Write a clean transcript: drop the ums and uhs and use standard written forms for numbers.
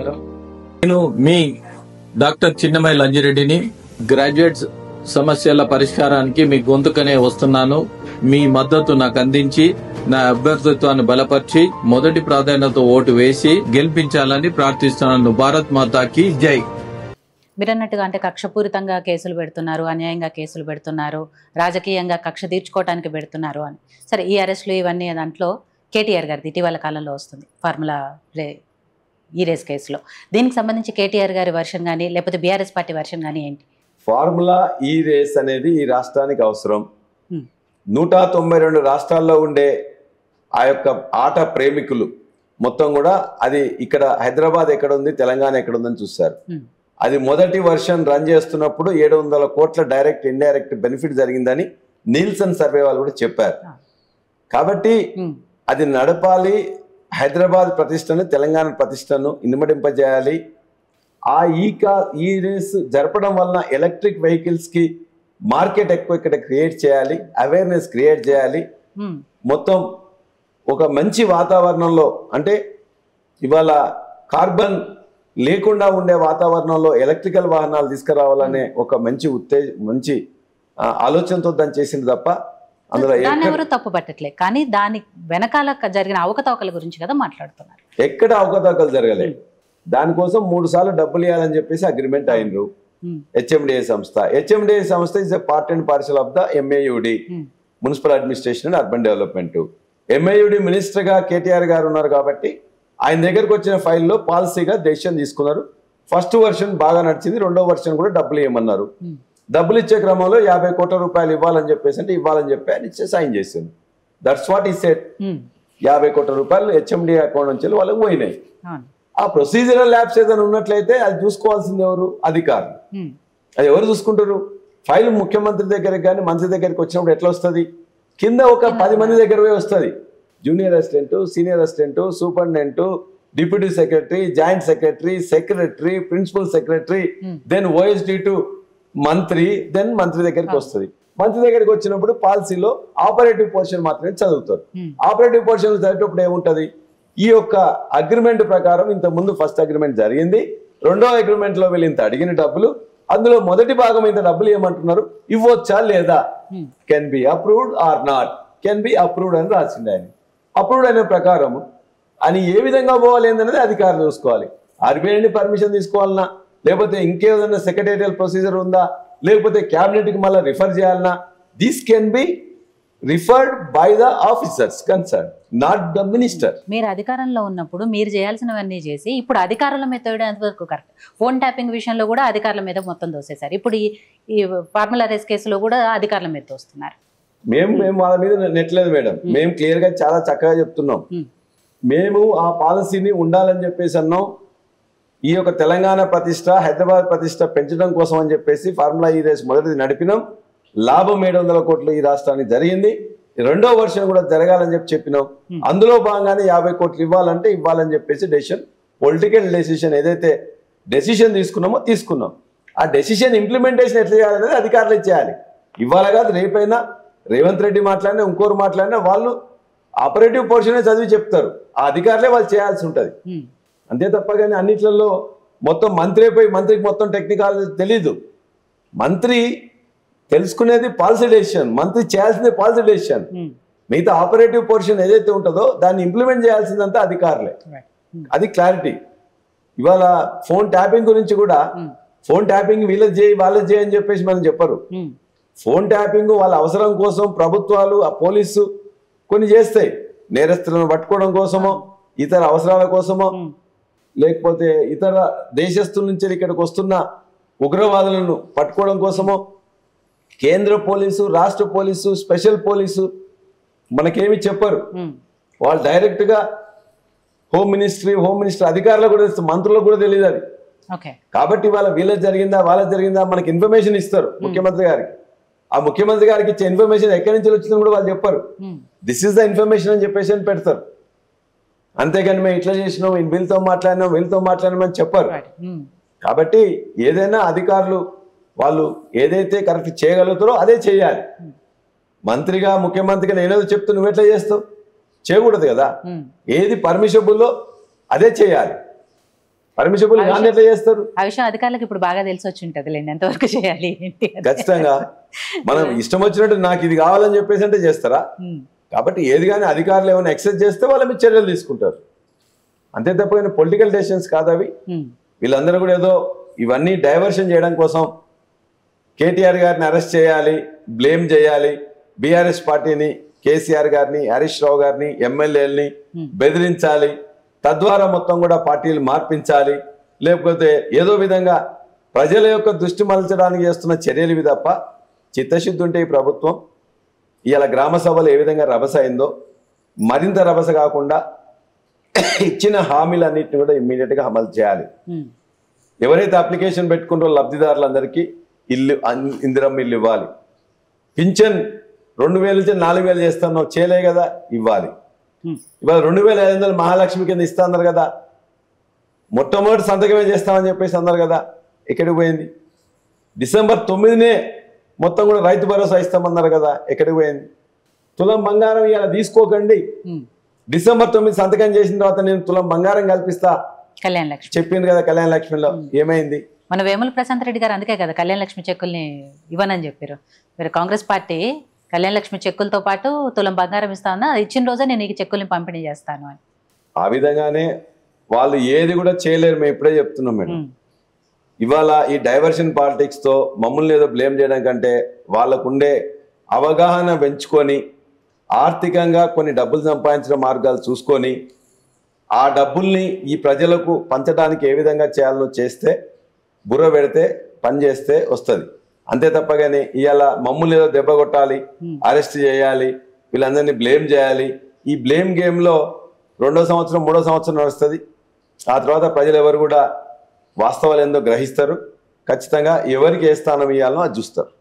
నమస్కారం. నేను మీ doctor చిన్నమై లంజిరెడ్డిని. Graduates సమస్యల పరిష్కారానికి మీ గొంతుకనే వస్తున్నాను. మీ మద్దతు నాకు అందించి నా అభ్యర్థిత్వాన్ని బలపరిచి మొదటి ప్రాధాన్యత ఓటు వేసి గెలిపించాలని ప్రార్థిస్తున్నాను. భారత్ మాతాకి జై. మీరన్నట్టుగా అంటే కక్షపూరితంగా కేసులు పెడుతున్నారు, అన్యాయంగా కేసులు పెడుతున్నారు, రాజకీయంగా కక్ష తీర్చుకోవడానికి పెడుతున్నారు అని. సరే, ఈ అరెస్టులు ఇవన్నీ దాంట్లో కేటీఆర్ గారిది ఇటీవల కాలంలో వస్తుంది ఫార్ములా ఈ రేస్ కేసులో. దీనికి సంబంధించి కేటీఆర్ గారి వర్షన్ కానీ లేకపోతే బీఆర్ఎస్ పార్టీ వర్షన్ కానీ ఏంటి? ఫార్ములా ఈ రేస్ అనేది ఈ రాష్ట్రానికి అవసరం. 192 రాష్ట్రాల్లో ఉండే ఆ యొక్క ఆట ప్రేమికులు మొత్తం కూడా అది ఇక్కడ హైదరాబాద్ ఎక్కడ ఉంది, తెలంగాణ ఎక్కడ ఉందని చూస్తారు. అది మొదటి వర్షన్ రన్ చేస్తున్నప్పుడు 700 కోట్ల డైరెక్ట్ ఇండైరెక్ట్ బెనిఫిట్ జరిగిందని నీల్సన్ సర్వే వాళ్ళు కూడా చెప్పారు. కాబట్టి అది నడపాలి. హైదరాబాద్ ప్రతిష్టను, తెలంగాణ ప్రతిష్టను ఇనుమడింపజేయాలి. ఆ ఈ రేస్ జరపడం వలన ఎలక్ట్రిక్ వెహికల్స్ కి మార్కెట్ ఎక్కువ ఇక్కడ క్రియేట్ చేయాలి, అవేర్నెస్ క్రియేట్ చేయాలి. మొత్తం ఒక మంచి వాతావరణంలో, అంటే ఇవాళ కార్బన్ లేకుండా ఉండే వాతావరణంలో ఎలక్ట్రికల్ వాహనాలు తీసుకురావాలనే ఒక మంచి ఆలోచనతో దాన్ని చేసింది తప్ప అందులో ఎవరు తప్పు పట్టట్లే. కానీ దాని వెనకాల జరిగిన అవకతవకల గురించి కదా మాట్లాడుతున్నారు. ఎక్కడ అవకతవకలు జరగలేదు. దానికోసం 3 సార్లు డబ్బులు ఇవ్వాలని చెప్పేసి అగ్రిమెంట్ అయినరు. హెచ్ఎండిఏ సంస్థ is a part and parcel of the MAUD, municipal administration and urban development. MAUD minister గా కేటీఆర్ గారు ఉన్నారు కాబట్టి ఆయన దగ్గరకు వచ్చిన ఫైల్లో పాలసీగా డెసిషన్ తీసుకున్నారు. ఫస్ట్ వర్షన్ బాగా నడిచింది, రెండో వర్షన్ కూడా డబ్బులు ఇవ్వమన్నారు. డబ్బులు ఇచ్చే క్రమంలో 50 కోట్ల రూపాయలు ఇవ్వాలని చెప్పేసి అంటే ఇవ్వాలని చెప్పి ఆయన ఇచ్చే సైన్ చేసింది. దట్స్ వాట్ ఈ సెట్. 50 కోట్ల రూపాయలు హెచ్ఎండి అకౌంట్ నుంచి వాళ్ళకి పోయినాయి. ఆ ప్రొసీజరల్ ల్యాబ్స్ ఏదైనా ఉన్నట్లయితే అది చూసుకోవాల్సింది ఎవరు? అధికారులు. అది ఎవరు చూసుకుంటారు? ఫైల్ ముఖ్యమంత్రి దగ్గరికి కానీ మంత్రి దగ్గరికి వచ్చినప్పుడు ఎట్లా వస్తుంది? కింద ఒక 10 మంది దగ్గర పోయి వస్తుంది. Junior assistant, senior assistant, superintendent, deputy secretary, joint secretary, principal secretary, then OSD to మంత్రి, దెన్ మంత్రి దగ్గరికి వస్తుంది. మంత్రి దగ్గరికి వచ్చినప్పుడు పాలసీలో ఆపరేటివ్ పోర్షన్ మాత్రమే చదువుతారు. ఆపరేటివ్ పోర్షన్ చదివేటప్పుడు ఏముంటది? ఈ యొక్క అగ్రిమెంట్ ప్రకారం ఇంత ముందు ఫస్ట్ అగ్రిమెంట్ జరిగింది, రెండో అగ్రిమెంట్ లో వీళ్ళు ఇంత అడిగిన డబ్బులు, అందులో మొదటి భాగం ఇంత డబ్బులు ఏమంటున్నారు, ఇవ్వచ్చా లేదా, can be approved or not, can be approved అని రాసింది ఆయన. అప్రూవ్డ్ అనే ప్రకారం అని ఏ విధంగా పోవాలి ఏందనేది అధికారులు చూసుకోవాలి. ఆర్బీఐని పర్మిషన్ తీసుకోవాలన్నా, లేకపోతే ఇంకేదైనా సెక్రటేరియల్ ప్రొసీజర్ ఉందా, లేకపోతే క్యాబినెట్ కి మళ్ళీ రిఫర్ చేయాలన్నా, this can be referred by the officers concern, not the minister. మీరు అధికారంలో ఉన్నప్పుడు మీరు చేయాల్సినవన్నీ చేసి ఇప్పుడు అధికారుల మీద వరకు కరెక్ట్. ఫోన్ ట్యాపింగ్ విషయంలో కూడా అధికారుల మీద మొత్తం దోసేశారు. ఇప్పుడు ఈ ఫార్ములా రేస్ కేసులో కూడా అధికారుల మీద దోస్తున్నారు. మేము వాళ్ళ మీద నెట్లేదు మేడం. మేము క్లియర్ గా చాలా చక్కగా చెప్తున్నాం. మేము ఆ పాలసీని ఉండాలని చెప్పేసి అన్నాం. ఈ యొక్క తెలంగాణ ప్రతిష్ట, హైదరాబాద్ ప్రతిష్ట పెంచడం కోసం అని చెప్పేసి ఫార్ములా ఈ రేస్ మొదటిది నడిపినాం. లాభం 700 కోట్లు ఈ రాష్ట్రానికి జరిగింది. రెండో వర్షన్ కూడా జరగాలని చెప్పినాం. అందులో భాగంగానే 50 కోట్లు ఇవ్వాలని చెప్పేసి పొలిటికల్ డెసిషన్ ఏదైతే డెసిషన్ తీసుకున్నాం. ఆ డెసిషన్ ఇంప్లిమెంటేషన్ ఎట్లా చేయాలనేది అధికారులు చేయాలి. ఇవాళ కాదు, రేపైనా రేవంత్ రెడ్డి మాట్లాడినా ఇంకోరు మాట్లాడినా వాళ్ళు ఆపరేటివ్ పోర్షనే చదివి చెప్తారు. ఆ అధికారులే వాళ్ళు చేయాల్సి ఉంటుంది. అంతే తప్ప కానీ అన్నిట్లలో మొత్తం మంత్రి అయిపోయి మంత్రికి మొత్తం టెక్నికల్ తెలీదు. మంత్రి తెలుసుకునేది పాలసీ డెసిషన్, మంత్రి చేయాల్సింది పాలసీ డెసిషన్. మిగతా ఆపరేటివ్ పోర్షన్ ఏదైతే ఉంటుందో దాన్ని ఇంప్లిమెంట్ చేయాల్సిందంతా అధికారులే. అది క్లారిటీ. ఇవాళ ఫోన్ ట్యాపింగ్ గురించి కూడా, ఫోన్ ట్యాపింగ్ వీళ్ళకి చేయి వాళ్ళకి చేయి అని చెప్పేసి మనం చెప్పరు. ఫోన్ ట్యాపింగ్ వాళ్ళ అవసరం కోసం ప్రభుత్వాలు, ఆ పోలీసు కొన్ని చేస్తాయి. నేరస్తులను పట్టుకోవడం కోసమో, ఇతర అవసరాల కోసమో, లేకపోతే ఇతర దేశస్తుల నుంచి ఇక్కడికి వస్తున్న ఉగ్రవాదులను పట్టుకోవడం కోసమో కేంద్ర పోలీసు, రాష్ట్ర పోలీసు, స్పెషల్ పోలీసు మనకేమి చెప్పరు. వాళ్ళు డైరెక్ట్ గా హోమ్ మినిస్టర్ అధికారులకు కూడా తెలుస్తుంది, మంత్రులకు కూడా తెలియదు అది. కాబట్టి వీళ్ళకి జరిగిందా వాళ్ళకి జరిగిందా మనకి ఇన్ఫర్మేషన్ ఇస్తారు ముఖ్యమంత్రి గారికి. ఆ ముఖ్యమంత్రి గారికి ఇచ్చే ఇన్ఫర్మేషన్ ఎక్కడి నుంచి వచ్చిందని కూడా వాళ్ళు చెప్పరు. దిస్ ఈస్ ద ఇన్ఫర్మేషన్ అని చెప్పేసి పెడతారు. అంతేగాని మేము ఇట్లా చేసినాం, వీళ్ళతో మాట్లాడినామని చెప్పరు. కాబట్టి ఏదైనా అధికారులు వాళ్ళు ఏదైతే కరెక్ట్ చేయగలుగుతారో అదే చేయాలి. మంత్రిగా, ముఖ్యమంత్రిగా నేనేదో చెప్తూ నువ్వు ఎట్లా చేస్తావు? చేయకూడదు కదా. ఏది పర్మిషబుల్లో అదే చేయాలి. పర్మిషబుల్ కానీ ఎట్లా చేస్తారు? ఆ విషయం అధికారులకు ఇప్పుడు బాగా తెలిసి వచ్చి ఉంటుంది లేండి, ఎంతవరకు చేయాలి ఏంటి. ఖచ్చితంగా మనం ఇష్టం వచ్చినట్టు నాకు ఇది కావాలని చెప్పేసి అంటే చేస్తారా? కాబట్టి ఏది కానీ అధికారులు ఏమైనా ఎక్సెస్ చేస్తే వాళ్ళ మీద చర్యలు తీసుకుంటారు, అంతే తప్ప పొలిటికల్ డెసిషన్స్ కాదు అవి. వీళ్ళందరూ కూడా ఏదో ఇవన్నీ డైవర్షన్ చేయడం కోసం కేటీఆర్ గారిని అరెస్ట్ చేయాలి, బ్లేమ్ చేయాలి, బీఆర్ఎస్ పార్టీని, కేసీఆర్ గారిని, హరీష్ రావు గారిని, ఎమ్మెల్యేలని బెదిరించాలి, తద్వారా మొత్తం కూడా పార్టీలు మార్పించాలి, లేకపోతే ఏదో విధంగా ప్రజల యొక్క దృష్టి మలచడానికి చేస్తున్న చర్యలు ఇవి తప్ప చిత్తశుద్ధి ఉంటే ఈ ప్రభుత్వం ఇవాళ గ్రామ సభలు ఏ విధంగా రభస అయిందో మరింత రభస కాకుండా ఇచ్చిన హామీలన్నింటినీ కూడా ఇమ్మీడియట్గా అమలు చేయాలి. ఎవరైతే అప్లికేషన్ పెట్టుకుంటారో లబ్ధిదారులందరికీ ఇల్లు, ఇందిరమ్మ ఇల్లు ఇవ్వాలి. పింఛన్ 2000 నుంచి 4000 చేస్తాను చేయలే కదా, ఇవ్వాలి. ఇవాళ 2500 మహాలక్ష్మి కింద ఇస్తా అన్నారు కదా, మొట్టమొదటి సంతకమే చేస్తామని చెప్పేసి అన్నారు కదా, ఎక్కడికి పోయింది? డిసెంబర్ 9నే మొత్తం కూడా రైతు భరోసా ఇస్తామన్నారు కదా, ఎక్కడికి పోయింది? తులం బంగారం ఇవాళ తీసుకోకండి, డిసెంబర్ 9 సంతకం చేసిన తర్వాత నేను తులం బంగారం కల్పిస్తా కళ్యాణ లక్ష్మి చెప్పింది కదా, కళ్యాణ లక్ష్మిలో ఏమైంది? మన వేముల ప్రశాంత్ రెడ్డి గారు అందుకే కదా కళ్యాణ లక్ష్మి చెక్కుల్ని ఇవ్వనని చెప్పారు. మీరు కాంగ్రెస్ పార్టీ కళ్యాణ లక్ష్మి చెక్కులతో పాటు తులం బంగారం ఇస్తాను, అది ఇచ్చిన రోజే నేను ఈ చెక్కుల్ని పంపిణీ చేస్తాను అని. ఆ విధంగానే వాళ్ళు ఏది కూడా చేయలేరు, మేము ఇప్పుడే చెప్తున్నాం మేడం. ఇవాళ ఈ డైవర్షన్ పాలిటిక్స్ తో మమ్మల్ని ఏదో బ్లేమ్ చేయడం కంటే వాళ్ళకుండే అవగాహన పెంచుకొని ఆర్థికంగా కొన్ని డబ్బులు సంపాదించిన మార్గాలు చూసుకొని ఆ డబ్బుల్ని ఈ ప్రజలకు పంచడానికి ఏ విధంగా చేయాలో చేస్తే, బుర్ర పెడితే, పని చేస్తే వస్తుంది. అంతే తప్పగానే ఇవాళ మమ్మల్ని ఏదో దెబ్బ కొట్టాలి, అరెస్ట్ చేయాలి, వీళ్ళందరినీ బ్లేమ్ చేయాలి, ఈ బ్లేమ్ గేమ్లో 2వ సంవత్సరం 3వ సంవత్సరం నడుస్తుంది. ఆ తర్వాత ప్రజలు ఎవరు కూడా వాస్తవాలు ఏందో గ్రహిస్తారు. ఖచ్చితంగా ఎవరికి ఏ స్థానం ఇవ్వాలో అది చూస్తారు.